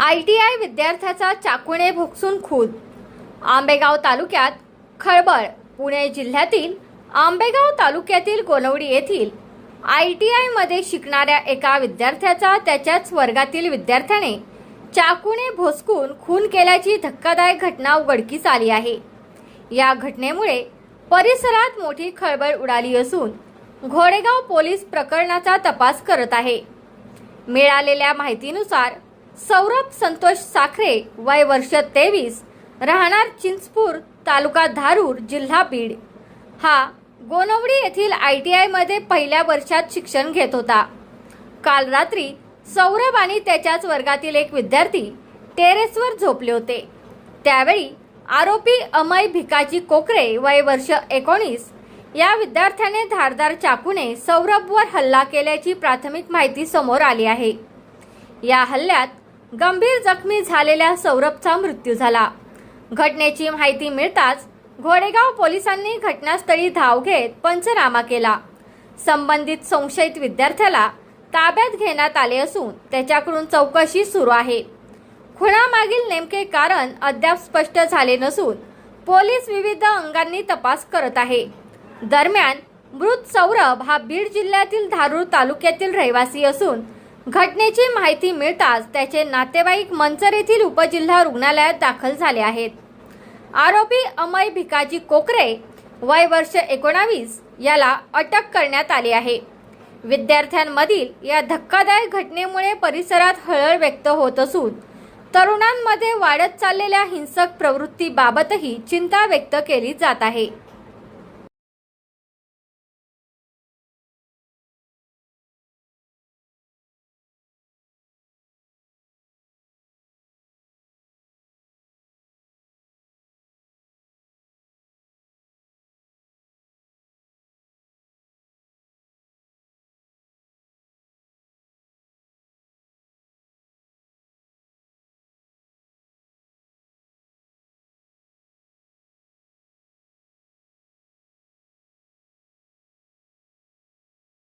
ITI विद्यार्थ्याचा चाकूने भोगसून खून. आंबेगाव तालुक्यात खळबळ. पुणे जिल्ह्यातील आंबेगाव तालुक्यातील गोनवडी येथील ITI मध्ये शिकणाऱ्या एका विद्यार्थ्याचा त्याच्याच वर्गातील विद्यार्थ्याने चाकूने भोसकून खून केल्याची धक्कादायक घटना उघडकीस आली आहे. या घटनेमुळे परिसरात मोठी खळबळ उडाली असून घोडेगाव पोलीस प्रकरणाचा तपास करत आहे. मिळालेल्या माहितीनुसार सौरभ संतोष साखरे, वय वर्ष 23, राहणार चिंचपूर, तालुका धारूर, जिल्हा बीड, हा गोनवडी येथील ITI मध्ये पहिल्या वर्षात शिक्षण घेत होता. काल रात्री सौरभ आणि त्याच्याच वर्गातील एक विद्यार्थी टेरेसवर झोपले होते. त्यावेळी आरोपी अमय भिकाजी कोकरे, वय वर्ष 19, या विद्यार्थ्याने धारदार चाकूने सौरभवर हल्ला केल्याची प्राथमिक माहिती समोर आली आहे. या हल्ल्यात गंभीर जखमी झालेल्या सौरभचा मृत्यू झाला. घटनेची माहिती मिळताच घोडेगाव पोलिसांनी घटनास्थळी धाव घेत पंचनामा केला. संबंधित संशयित विद्यार्थ्याला ताब्यात घेण्यात आले असून त्याच्याकडून चौकशी सुरू आहे. खुनामागील नेमके कारण अद्याप स्पष्ट झाले नसून पोलीस विविध अंगांनी तपास करत आहे. दरम्यान मृत सौरभ हा बीड जिल्ह्यातील धारूर तालुक्यातील रहिवासी असून घटनेची माहिती मिळताच त्याचे नातेवाईक मंचर येथील उपजिल्हा रुग्णालयात दाखल झाले आहेत. आरोपी अमय भिकाजी कोकरे, वय वर्ष 19, याला अटक करण्यात आली आहे. विद्यार्थ्यांमधील या धक्कादायक घटनेमुळे परिसरात हळहळ व्यक्त होत असून तरुणांमध्ये वाढत चाललेल्या हिंसक प्रवृत्तीबाबतही चिंता व्यक्त केली जात आहे.